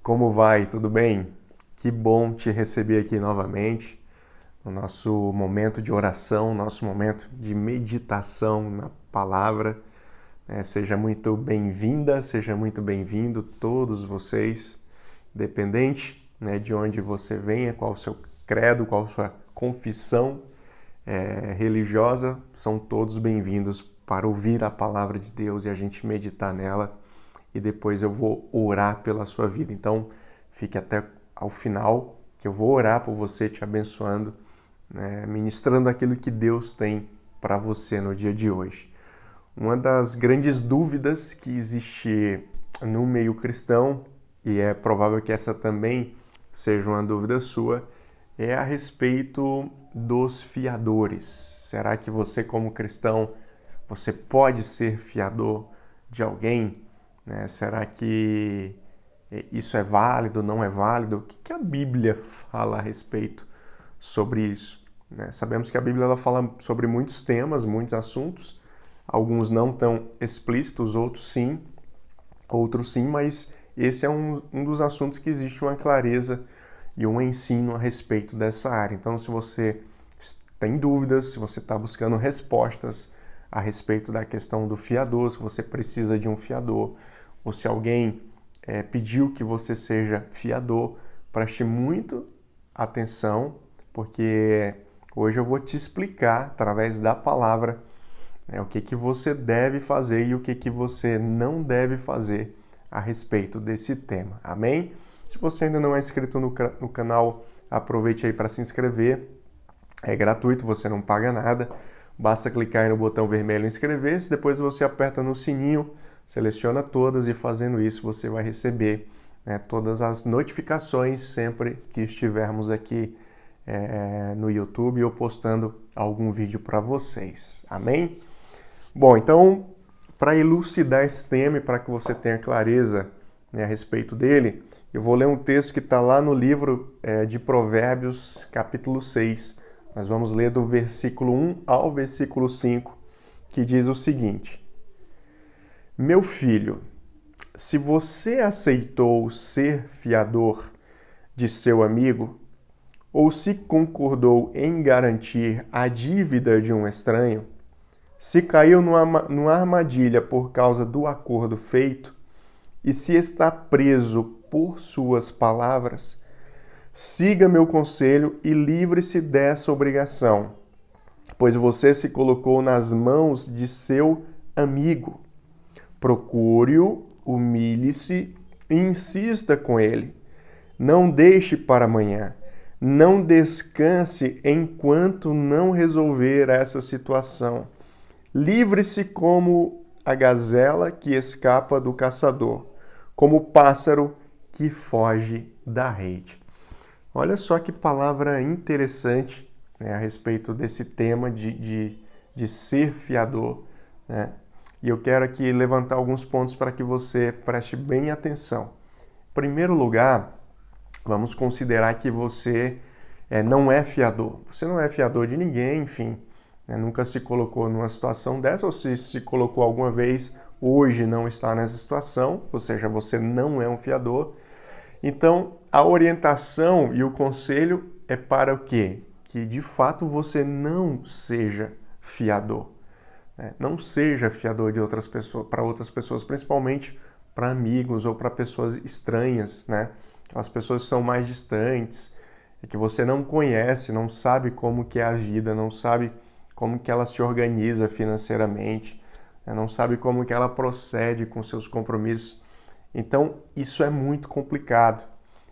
Como vai? Tudo bem? Que bom te receber aqui novamente no nosso momento de oração, nosso momento de meditação na palavra. Seja muito bem-vinda, seja muito bem-vindo todos vocês, independente, de onde você venha, qual o seu credo, qual a sua confissão religiosa, são todos bem-vindos para ouvir a palavra de Deus e a gente meditar nela. E depois eu vou orar pela sua vida. Então, fique até ao final, que eu vou orar por você, te abençoando, ministrando aquilo que Deus tem para você no dia de hoje. Uma das grandes dúvidas que existe no meio cristão, e é provável que essa também seja uma dúvida sua, é a respeito dos fiadores. Será que você, como cristão, você pode ser fiador de alguém? Será que isso é válido, não é válido? O que a Bíblia fala a respeito sobre isso? Sabemos que a Bíblia ela fala sobre muitos temas, muitos assuntos, alguns não tão explícitos, outros sim, mas esse é um dos assuntos que existe uma clareza e um ensino a respeito dessa área. Então, se você tem dúvidas, se você está buscando respostas a respeito da questão do fiador, se você precisa de um fiador, ou se alguém pediu que você seja fiador, preste muito atenção, porque hoje eu vou te explicar, através da palavra, o que você deve fazer e o que você não deve fazer a respeito desse tema. Amém? Se você ainda não é inscrito no canal, aproveite aí para se inscrever. É gratuito, você não paga nada. Basta clicar aí no botão vermelho inscrever-se, depois você aperta no sininho, seleciona todas e fazendo isso você vai receber todas as notificações sempre que estivermos aqui no YouTube ou postando algum vídeo para vocês. Amém? Bom, então, para elucidar esse tema e para que você tenha clareza a respeito dele, eu vou ler um texto que está lá no livro de Provérbios, capítulo 6. Nós vamos ler do versículo 1 ao versículo 5, que diz o seguinte: Meu filho, se você aceitou ser fiador de seu amigo, ou se concordou em garantir a dívida de um estranho, se caiu numa armadilha por causa do acordo feito, e se está preso por suas palavras, siga meu conselho e livre-se dessa obrigação, pois você se colocou nas mãos de seu amigo. Procure-o, humilhe-se e insista com ele. Não deixe para amanhã. Não descanse enquanto não resolver essa situação. Livre-se como a gazela que escapa do caçador, como o pássaro que foge da rede. Olha só que palavra interessante a respeito desse tema de ser fiador. E eu quero aqui levantar alguns pontos para que você preste bem atenção. Em primeiro lugar, vamos considerar que você não é fiador. Você não é fiador de ninguém, enfim. Nunca se colocou numa situação dessa, ou se colocou alguma vez, hoje não está nessa situação, ou seja, você não é um fiador. Então, a orientação e o conselho é para o quê? Que de fato você não seja fiador. Não seja fiador de outras pessoas, para outras pessoas, principalmente para amigos ou para pessoas estranhas, Aquelas pessoas que são mais distantes, e que você não conhece, não sabe como que é a vida, não sabe como que ela se organiza financeiramente, não sabe como que ela procede com seus compromissos. Então, isso é muito complicado.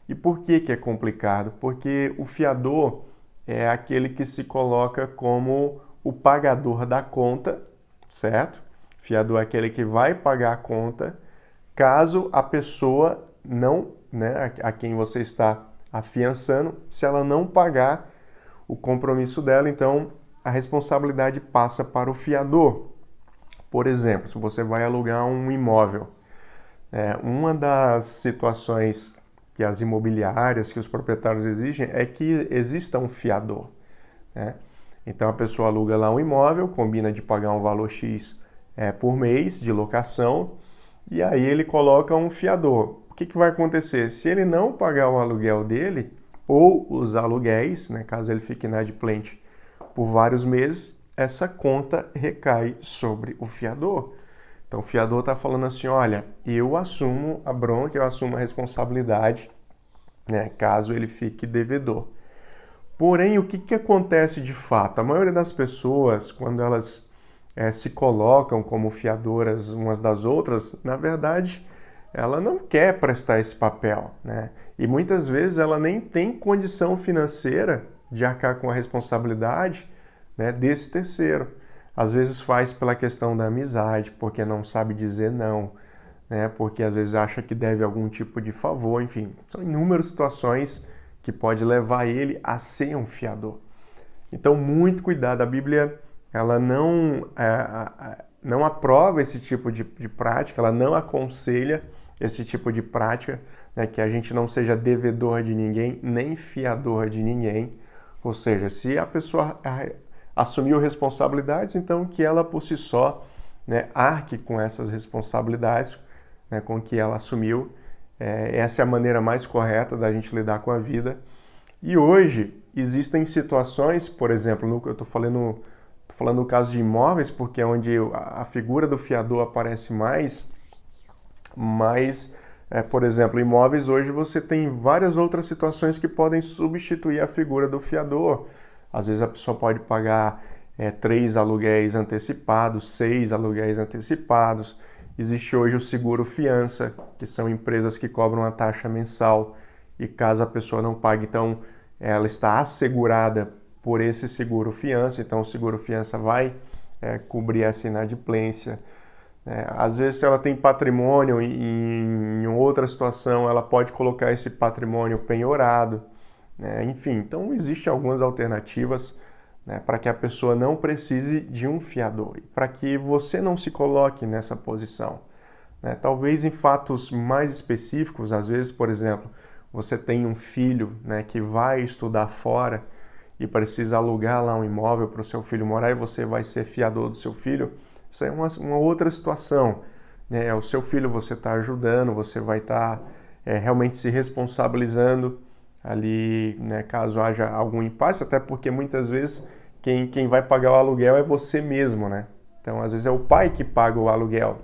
E por que é complicado? Porque o fiador é aquele que se coloca como o pagador da conta, certo? Fiador é aquele que vai pagar a conta caso a pessoa não, a quem você está afiançando, se ela não pagar o compromisso dela, então a responsabilidade passa para o fiador. Por exemplo, se você vai alugar um imóvel, uma das situações que as imobiliárias, que os proprietários exigem, é que exista um fiador. Então a pessoa aluga lá um imóvel, combina de pagar um valor X por mês de locação, e aí ele coloca um fiador. O que vai acontecer? Se ele não pagar o aluguel dele, ou os aluguéis, né, caso ele fique inadimplente por vários meses, essa conta recai sobre o fiador. Então o fiador está falando assim, olha, eu assumo a bronca, eu assumo a responsabilidade, né, caso ele fique devedor. Porém, o que acontece de fato? A maioria das pessoas, quando elas se colocam como fiadoras umas das outras, na verdade, ela não quer prestar esse papel, né? E muitas vezes ela nem tem condição financeira de arcar com a responsabilidade, né, desse terceiro. Às vezes faz pela questão da amizade, porque não sabe dizer não, né? Porque às vezes acha que deve algum tipo de favor, enfim. São inúmeras situações que pode levar ele a ser um fiador. Então, muito cuidado. A Bíblia, ela não aprova esse tipo de prática, ela não aconselha esse tipo de prática, né, que a gente não seja devedor de ninguém, nem fiador de ninguém. Ou seja, se a pessoa assumiu responsabilidades, então que ela por si só, né, arque com essas responsabilidades, né, com que ela assumiu. Essa é a maneira mais correta da gente lidar com a vida. E hoje existem situações, por exemplo, eu estou falando no caso de imóveis, porque é onde a figura do fiador aparece mais, mas, por exemplo, imóveis hoje você tem várias outras situações que podem substituir a figura do fiador. Às vezes a pessoa pode pagar 3 aluguéis antecipados, 6 aluguéis antecipados. Existe hoje o seguro fiança, que são empresas que cobram uma taxa mensal e caso a pessoa não pague, então ela está assegurada por esse seguro fiança, então o seguro fiança vai cobrir essa inadimplência. Às vezes, se ela tem patrimônio em outra situação, ela pode colocar esse patrimônio penhorado, né? Enfim, então existem algumas alternativas, né, para que a pessoa não precise de um fiador, e para que você não se coloque nessa posição, né? Talvez em fatos mais específicos, às vezes, por exemplo, você tem um filho, né, que vai estudar fora e precisa alugar lá um imóvel para o seu filho morar e você vai ser fiador do seu filho, isso é uma outra situação, né? O seu filho você está ajudando, você vai estar realmente se responsabilizando ali, né, caso haja algum impasse, até porque muitas vezes quem vai pagar o aluguel é você mesmo, né? Então, às vezes é o pai que paga o aluguel.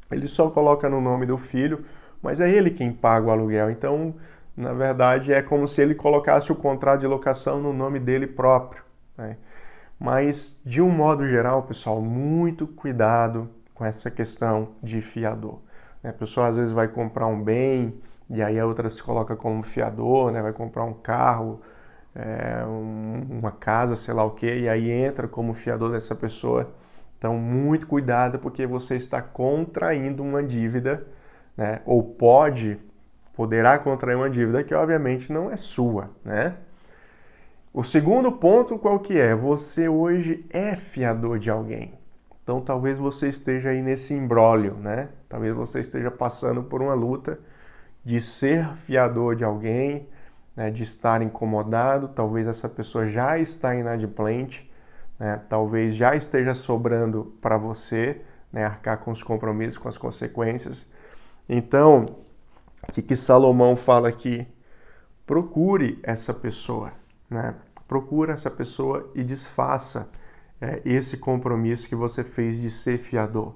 Ele só coloca no nome do filho, mas é ele quem paga o aluguel. Então, na verdade, é como se ele colocasse o contrato de locação no nome dele próprio, né? Mas, de um modo geral, pessoal, muito cuidado com essa questão de fiador. A pessoa às vezes vai comprar um bem e aí a outra se coloca como fiador, né? Vai comprar um carro, uma casa, sei lá o quê, e aí entra como fiador dessa pessoa. Então, muito cuidado, porque você está contraindo uma dívida, né? Ou poderá contrair uma dívida que obviamente não é sua, né? O segundo ponto qual que é? Você hoje é fiador de alguém. Então talvez você esteja aí nesse imbróglio, né? Talvez você esteja passando por uma luta de ser fiador de alguém, né? De estar incomodado, talvez essa pessoa já está inadimplente, né? Talvez já esteja sobrando para você, né? Arcar com os compromissos, com as consequências. Então, o que Salomão fala aqui? Procure essa pessoa, né? Procura essa pessoa e desfaça esse compromisso que você fez de ser fiador.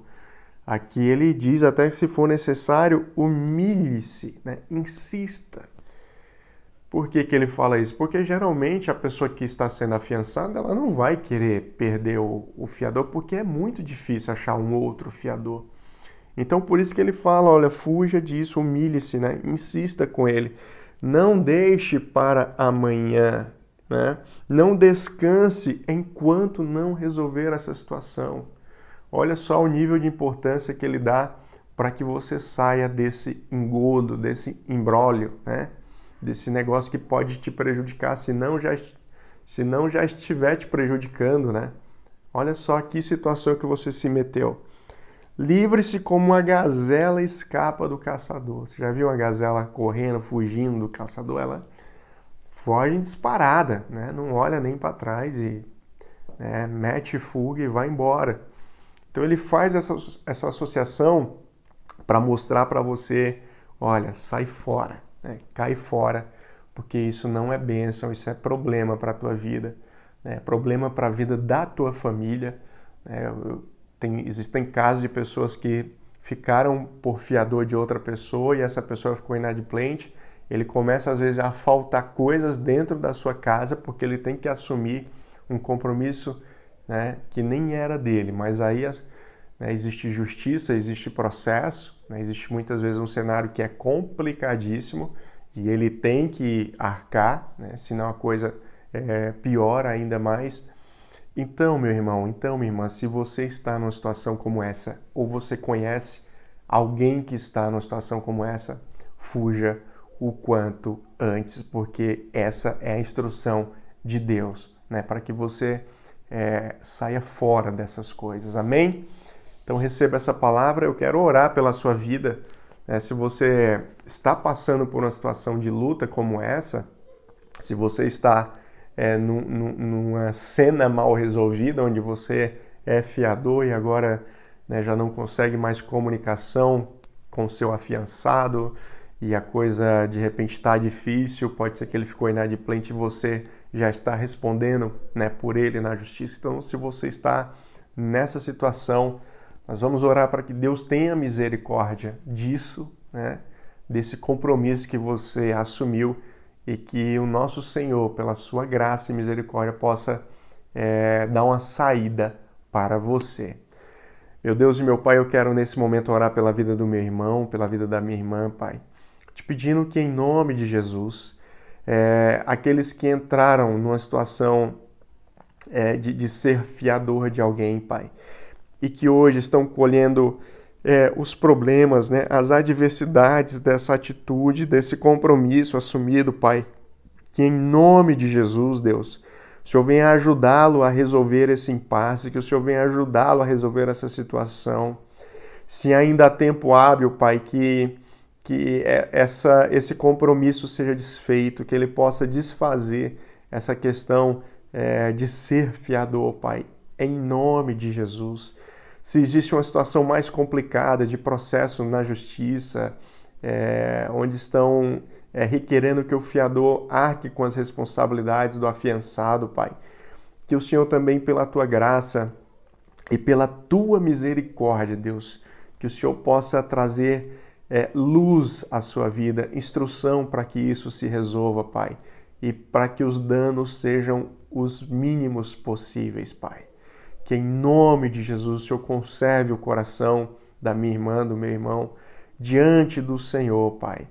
Aqui ele diz até que se for necessário, humilhe-se, né? Insista. Por que ele fala isso? Porque geralmente a pessoa que está sendo afiançada, ela não vai querer perder o fiador, porque é muito difícil achar um outro fiador. Então por isso que ele fala, olha, fuja disso, humilhe-se, né? Insista com ele. Não deixe para amanhã, né? Não descanse enquanto não resolver essa situação. Olha só o nível de importância que ele dá para que você saia desse engodo, desse imbróglio, né? Desse negócio que pode te prejudicar, se não já estiver te prejudicando, né? Olha só que situação que você se meteu. Livre-se como uma gazela escapa do caçador. Você já viu uma gazela correndo, fugindo do caçador? Ela foge disparada, né? Não olha nem para trás e mete fuga e vai embora. Então ele faz essa associação para mostrar para você olha, sai fora, né? Cai fora, porque isso não é bênção, isso é problema para a tua vida, né? Problema para a vida da tua família, né? Existem casos de pessoas que ficaram por fiador de outra pessoa e essa pessoa ficou inadimplente. Ele começa às vezes a faltar coisas dentro da sua casa porque ele tem que assumir um compromisso, né, que nem era dele, mas aí, né, existe justiça, existe processo, né, existe muitas vezes um cenário que é complicadíssimo e ele tem que arcar, né, senão a coisa piora ainda mais. Então, meu irmão, então, minha irmã, se você está numa situação como essa, ou você conhece alguém que está numa situação como essa, fuja o quanto antes, porque essa é a instrução de Deus, né? Para que você saia fora dessas coisas. Amém? Então receba essa palavra. Eu quero orar pela sua vida, né? Se você está passando por uma situação de luta como essa, se você está numa cena mal resolvida, onde você é fiador e agora, né, já não consegue mais comunicação com o seu afiançado e a coisa de repente está difícil, pode ser que ele ficou inadimplente e você já está respondendo, né, por ele na justiça. Então, se você está nessa situação, nós vamos orar para que Deus tenha misericórdia disso, né, desse compromisso que você assumiu, e que o nosso Senhor, pela sua graça e misericórdia, possa dar uma saída para você. Meu Deus e meu Pai, eu quero nesse momento orar pela vida do meu irmão, pela vida da minha irmã, Pai. Te pedindo que em nome de Jesus, aqueles que entraram numa situação de ser fiador de alguém, Pai, e que hoje estão colhendo os problemas, né, as adversidades dessa atitude, desse compromisso assumido, Pai. Que em nome de Jesus, Deus, o Senhor venha ajudá-lo a resolver esse impasse, que o Senhor venha ajudá-lo a resolver essa situação. Se ainda há tempo hábil, Pai, que esse compromisso seja desfeito, que ele possa desfazer essa questão de ser fiador, Pai, em nome de Jesus. Se existe uma situação mais complicada de processo na justiça, onde estão requerendo que o fiador arque com as responsabilidades do afiançado, Pai, que o Senhor também, pela Tua graça e pela Tua misericórdia, Deus, que o Senhor possa trazer luz à sua vida, instrução para que isso se resolva, Pai, e para que os danos sejam os mínimos possíveis, Pai. Que em nome de Jesus o Senhor conserve o coração da minha irmã, do meu irmão, diante do Senhor, Pai.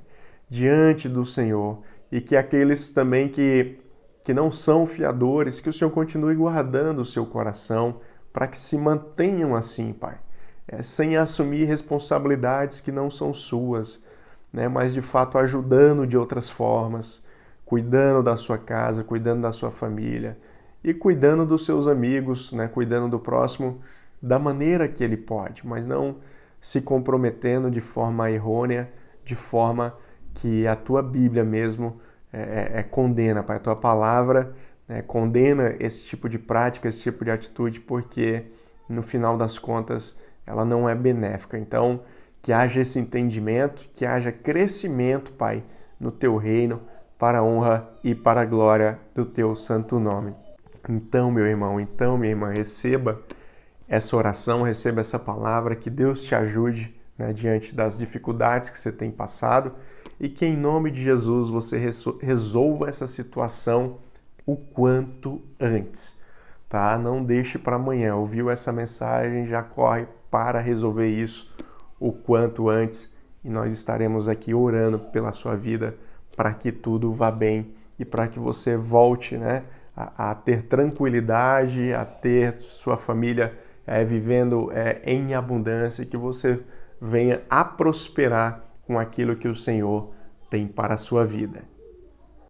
Diante do Senhor. E que aqueles também que não são fiadores, que o Senhor continue guardando o seu coração para que se mantenham assim, Pai. Sem assumir responsabilidades que não são suas, né? Mas de fato ajudando de outras formas, cuidando da sua casa, cuidando da sua família, e cuidando dos seus amigos, né? Cuidando do próximo da maneira que ele pode, mas não se comprometendo de forma errônea, de forma que a tua Bíblia mesmo condena, Pai. A tua palavra condena esse tipo de prática, esse tipo de atitude, porque no final das contas ela não é benéfica. Então, que haja esse entendimento, que haja crescimento, Pai, no teu reino, para a honra e para a glória do teu santo nome. Então, meu irmão, então, minha irmã, receba essa oração, receba essa palavra, que Deus te ajude, né, diante das dificuldades que você tem passado e que em nome de Jesus você resolva essa situação o quanto antes, tá? Não deixe para amanhã. Ouviu essa mensagem, já corre para resolver isso o quanto antes e nós estaremos aqui orando pela sua vida para que tudo vá bem e para que você volte, né, a ter tranquilidade, a ter sua família vivendo em abundância e que você venha a prosperar com aquilo que o Senhor tem para a sua vida.